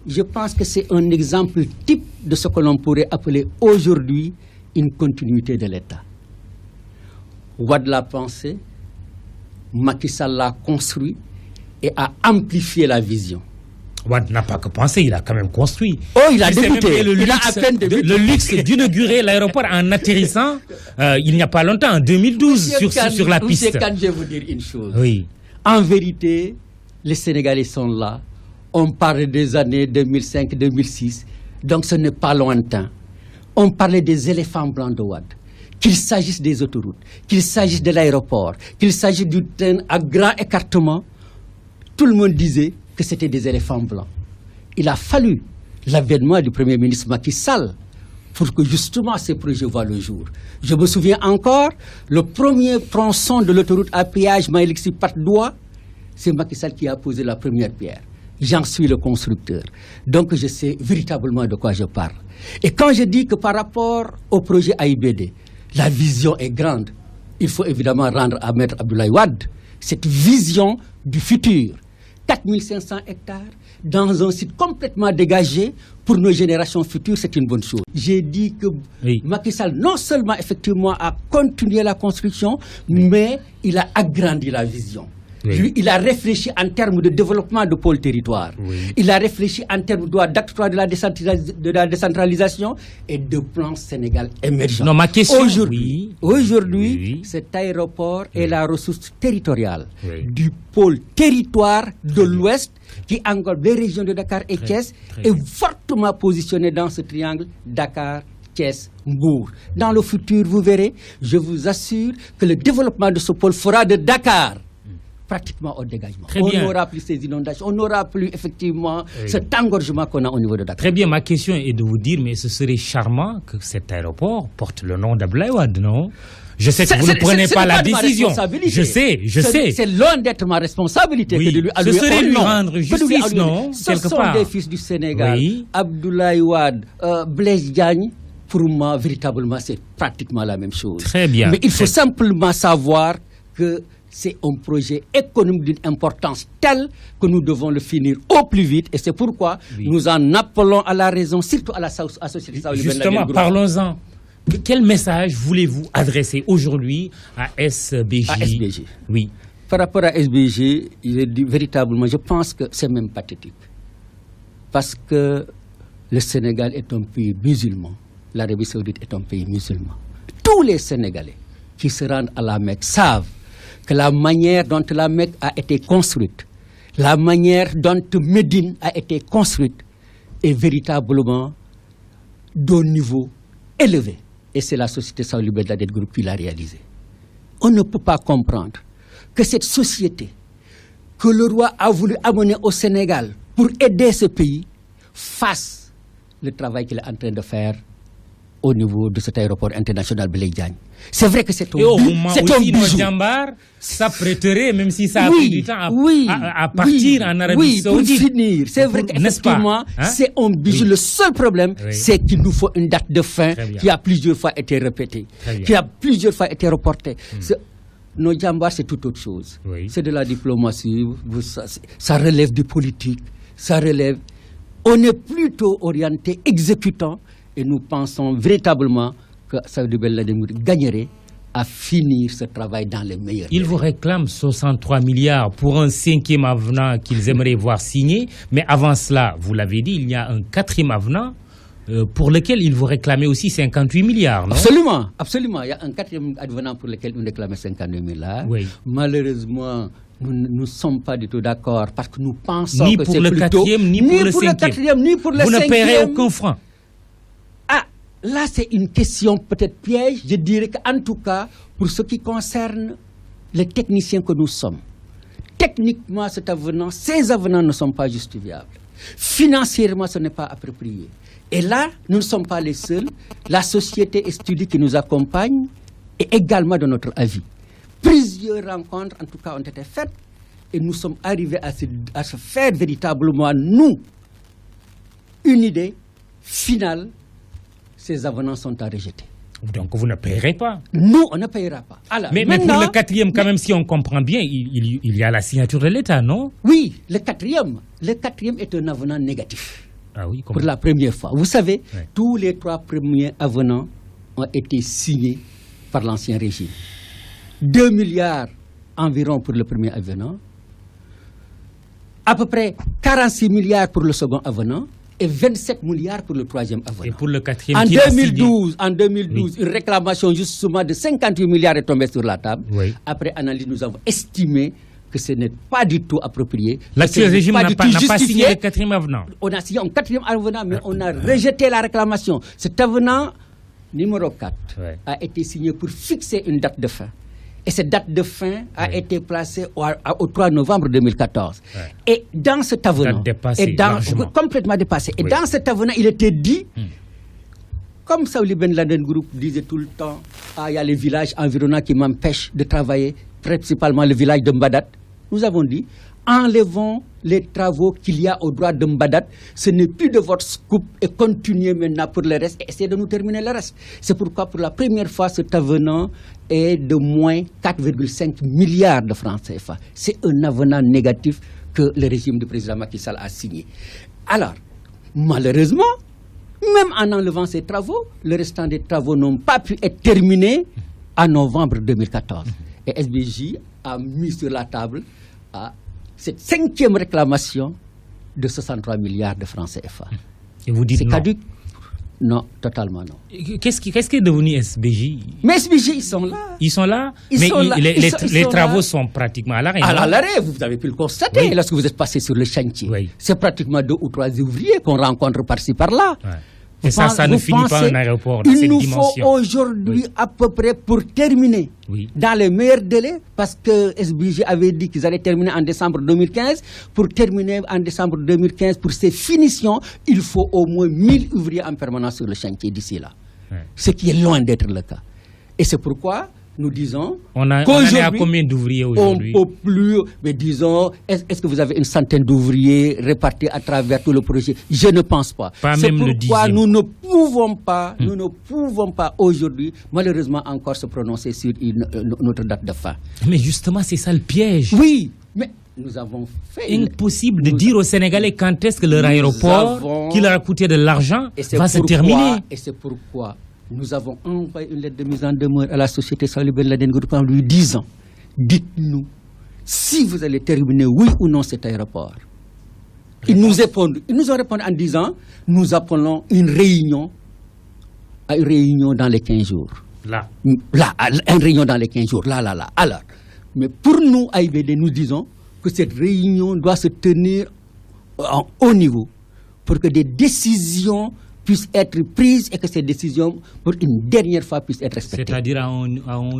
je pense que c'est un exemple type de ce que l'on pourrait appeler aujourd'hui une continuité de l'État. Wade l'a pensé, Macky Sall l'a construit et a amplifié la vision. Wade n'a pas que pensé, il a quand même construit. Oh, il a débuté. Il a à peine débuté. Le luxe d'inaugurer l'aéroport en atterrissant il n'y a pas longtemps, en 2012, sur la piste. Monsieur Kane, je vais vous dire une chose. Oui. En vérité, les Sénégalais sont là. On parle des années 2005-2006, donc ce n'est pas lointain. On parlait des éléphants blancs de Wade. Qu'il s'agisse des autoroutes, qu'il s'agisse de l'aéroport, qu'il s'agisse du train à grand écartement, tout le monde disait que c'était des éléphants blancs. Il a fallu l'avènement du Premier ministre Macky Sall pour que justement ces projets voient le jour. Je me souviens encore, le premier tronçon de l'autoroute à péage Maëlixi-Patte-d'Oie, c'est Macky Sall qui a posé la première pierre. J'en suis le constructeur. Donc je sais véritablement de quoi je parle. Et quand je dis que par rapport au projet AIBD, la vision est grande, il faut évidemment rendre à Maître Abdoulaye Wade cette vision du futur. 4500 hectares dans un site complètement dégagé pour nos générations futures, c'est une bonne chose. J'ai dit que Macky Sall non seulement effectivement a continué la construction, mais il a agrandi la vision. Oui. Lui, il a réfléchi en termes de développement de pôle territoire. Oui. Il a réfléchi en termes d'acte 3 de la décentralisation et de plan Sénégal émergent. Non, ma question... Aujourd'hui, cet aéroport est la ressource territoriale du pôle territoire de l'Ouest qui englobe les régions de Dakar et Thiès est fortement positionné dans ce triangle Dakar, Thiès, Mbour. Dans le futur, vous verrez, je vous assure que le développement de ce pôle fera de Dakar pratiquement au dégagement. On n'aura plus ces inondations, on n'aura plus effectivement cet engorgement qu'on a au niveau de Dakar. Très bien, ma question est de vous dire, mais ce serait charmant que cet aéroport porte le nom d'Abdoulaye Wade, non? Je sais que vous ne prenez pas la décision. Je sais. C'est loin d'être ma responsabilité que de lui allouer. Ce serait lui rendre justice, non? Ce sont des fils du Sénégal. Abdoulaye Wade, Blaise Diagne, pour moi, véritablement, c'est pratiquement la même chose. Très bien. Mais il faut simplement savoir que c'est un projet économique d'une importance telle que nous devons le finir au plus vite. Et c'est pourquoi nous en appelons à la raison, surtout à la société saoudienne. Justement, parlons-en. Quel message voulez-vous adresser aujourd'hui à SBJ? À SBJ. Oui. Par rapport à SBJ, véritablement, je pense que c'est même pathétique. Parce que le Sénégal est un pays musulman. L'Arabie Saoudite est un pays musulman. Tous les Sénégalais qui se rendent à la Mecque savent que la manière dont la Mecque a été construite, la manière dont Médine a été construite est véritablement d'un niveau élevé. Et c'est la société Saoudi Belladette Group qui l'a réalisé. On ne peut pas comprendre que cette société que le roi a voulu amener au Sénégal pour aider ce pays fasse le travail qu'il est en train de faire au niveau de cet aéroport international Blaise Diagne. C'est vrai que c'est un bijou. Et au moment aussi, nos Jambar s'apprêteraient, même si ça a pris du temps, à partir en Arabie Saoudite. Pour finir. C'est vrai qu'effectivement, c'est un bijou. Le seul problème, c'est qu'il nous faut une date de fin qui a plusieurs fois été répétée, qui a plusieurs fois été reportée. Nos Jambar, c'est tout autre chose. C'est de la diplomatie, ça relève du politique, ça relève... On est plutôt orienté exécutant. Et nous pensons véritablement que Saoudi Belladette gagnerait à finir ce travail dans les meilleurs Ils vous réclament 63 milliards pour un 5e avenant qu'ils aimeraient voir signé. Mais avant cela, vous l'avez dit, il y a un 4e avenant pour lequel ils vous réclamaient aussi 58 milliards, non? Absolument, absolument. Il y a un 4e avenant pour lequel nous réclamons 52 milliards. Malheureusement, nous ne sommes pas du tout d'accord parce que nous pensons que c'est plutôt... Ni pour le 4e, ni pour le 5e. Ni pour le 5e. Vous ne paierez aucun franc. Là, c'est une question peut-être piège. Je dirais qu'en tout cas, pour ce qui concerne les techniciens que nous sommes, techniquement, ces avenants ne sont pas justifiables. Financièrement, ce n'est pas approprié. Et là, nous ne sommes pas les seuls. La société Estudi qui nous accompagne est également de notre avis. Plusieurs rencontres, en tout cas, ont été faites et nous sommes arrivés à se faire véritablement, nous, une idée finale. Ces avenants sont à rejeter. Donc vous ne payerez pas? Nous, on ne payera pas. Alors, mais pour le 4e, quand même, si on comprend bien, il y a la signature de l'État, non? Oui, le 4e est un avenant négatif. pour la première fois. Vous savez, tous les 3 premiers avenants ont été signés par l'ancien régime. 2 milliards environ pour le premier avenant, à peu près 46 milliards pour le second avenant et 27 milliards pour le troisième avenant. Et pour le quatrième en 2012, une réclamation justement de 58 milliards est tombée sur la table. Après analyse, nous avons estimé que ce n'est pas du tout approprié. L'actuel régime n'a pas signé le quatrième avenant. On a signé un quatrième avenant, mais on a rejeté la réclamation. Cet avenant numéro 4 a été signé pour fixer une date de fin. Et cette date de fin a été placée au 3 novembre 2014. Et dans cet avenant, complètement dépassé. Et dans cet avenant, il était dit, comme Saouli Ben Laden Group disait tout le temps, il y a les villages environnants qui m'empêchent de travailler, principalement le village de Mbadat. Nous avons dit, enlevons les travaux qu'il y a au droit de Mbadat. Ce n'est plus de votre scoop et continuez maintenant pour le reste et essayez de nous terminer le reste. C'est pourquoi pour la première fois cet avenant est de moins 4,5 milliards de francs CFA. C'est un avenant négatif que le régime du président Macky Sall a signé. Alors, malheureusement, même en enlevant ces travaux, le restant des travaux n'ont pas pu être terminés en novembre 2014. Et SBJ a mis sur la table cette 5e réclamation de 63 milliards de francs CFA. Et vous dites c'est caduc? Non, totalement non. Qu'est-ce qui est devenu SBJ? Mais SBJ, ils sont là. Ils sont là, les travaux sont pratiquement à l'arrêt. À l'arrêt, vous avez pu le constater lorsque vous êtes passé sur le chantier. C'est pratiquement 2 ou 3 ouvriers qu'on rencontre par-ci, par-là. Et ça ne finit pas un aéroport dans cette dimension. Il nous faut aujourd'hui à peu près pour terminer dans les meilleurs délais, parce que SBJ avait dit qu'ils allaient terminer en décembre 2015. Pour terminer en décembre 2015, pour ces finitions, il faut au moins 1000 ouvriers en permanence sur le chantier d'ici là. Ce qui est loin d'être le cas. Et c'est pourquoi nous disons on est à combien d'ouvriers aujourd'hui? On peut plus, mais disons, est-ce que vous avez une centaine d'ouvriers répartis à travers tout le projet? Je ne pense pas. C'est pourquoi nous ne pouvons pas aujourd'hui, malheureusement, encore se prononcer sur notre date de fin. Mais justement, c'est ça le piège. Oui, mais nous avons fait... Impossible de dire aux Sénégalais quand est-ce que leur aéroport, qui leur a coûté de l'argent, va se terminer. Et c'est pourquoi nous avons envoyé une lettre de mise en demeure à la société Saouli Ben Laden Group en lui disant, dites-nous si vous allez terminer oui ou non cet aéroport. Ils nous ont répondu en disant, nous appelons une réunion dans les 15 jours. Une réunion dans les 15 jours, Alors, mais pour nous, AIBD, nous disons que cette réunion doit se tenir en haut niveau pour que des décisions puissent être prises et que ces décisions, pour une dernière fois, puissent être respectées. C'est-à-dire à un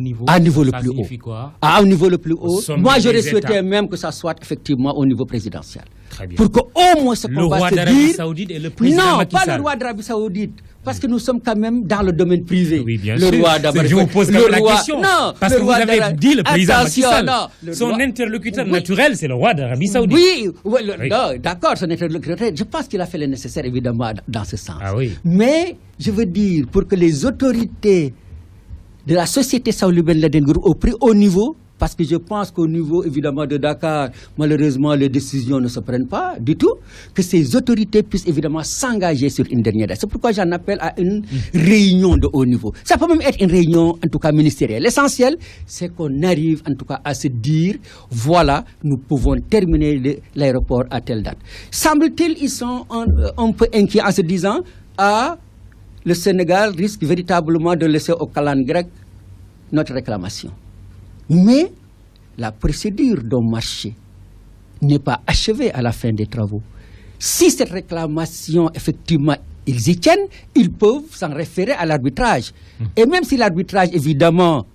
niveau... À un niveau le plus haut. Quoi? À un niveau le plus haut. Moi, j'aurais souhaité même que ça soit effectivement au niveau présidentiel. Très bien. Pour qu'au moins ce qu'on va se dire... Le roi d'Arabie Saoudite et le président Macky Sall. Non, pas le roi d'Arabie Saoudite. Parce que nous sommes quand même dans le domaine privé. Oui, bien sûr. Je vous pose la question. Non, parce que vous avez dit le président Macky Sall. Son interlocuteur naturel, c'est le roi d'Arabie Saoudite. Oui, d'accord, son interlocuteur. Je pense qu'il a fait le nécessaire, évidemment, dans ce sens. Oui. Mais, je veux dire, pour que les autorités de la société Saouli Ben Laden Group au plus haut niveau, parce que je pense qu'au niveau, évidemment, de Dakar, malheureusement, les décisions ne se prennent pas du tout, que ces autorités puissent évidemment s'engager sur une dernière date. C'est pourquoi j'en appelle à une réunion de haut niveau. Ça peut même être une réunion, en tout cas, ministérielle. L'essentiel, c'est qu'on arrive, en tout cas, à se dire, voilà, nous pouvons terminer l'aéroport à telle date. Semble-t-il, ils sont un peu inquiets en se disant, le Sénégal risque véritablement de laisser au calendrier grec notre réclamation. Mais la procédure d'un marché n'est pas achevée à la fin des travaux. Si cette réclamation, effectivement, ils y tiennent, ils peuvent s'en référer à l'arbitrage. Et même si l'arbitrage, évidemment,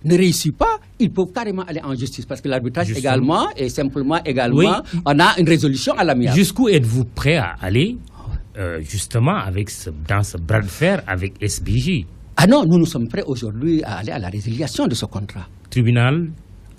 ne réussit pas, ils peuvent carrément aller en justice. Parce que l'arbitrage également, et simplement également, on a une résolution à l'amiable. Jusqu'où êtes-vous prêt à aller, justement, dans ce bras de fer avec SBJ? Ah non, nous sommes prêts aujourd'hui à aller à la résiliation de ce contrat. Tribunal?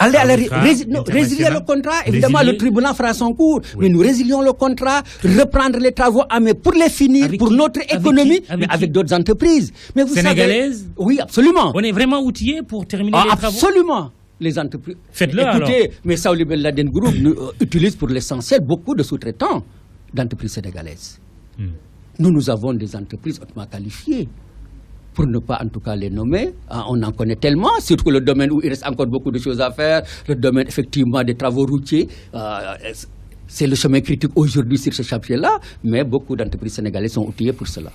Résilier le contrat, évidemment le tribunal fera son cours, mais nous résilions le contrat, reprendre les travaux mais pour les finir, pour notre économie, mais avec d'autres entreprises. Mais vous Sénégalaises? Savez, oui, absolument. On est vraiment outillés pour terminer les travaux? Absolument. Les entreprises. Faites-le. Écoutez, alors. Mais Saouli Ben Laden Group utilise pour l'essentiel beaucoup de sous-traitants d'entreprises sénégalaises. Nous avons des entreprises hautement qualifiées. Pour ne pas en tout cas les nommer, on en connaît tellement, surtout le domaine où il reste encore beaucoup de choses à faire, le domaine effectivement des travaux routiers. C'est le chemin critique aujourd'hui sur ce chantier-là, mais beaucoup d'entreprises sénégalaises sont outillées pour cela.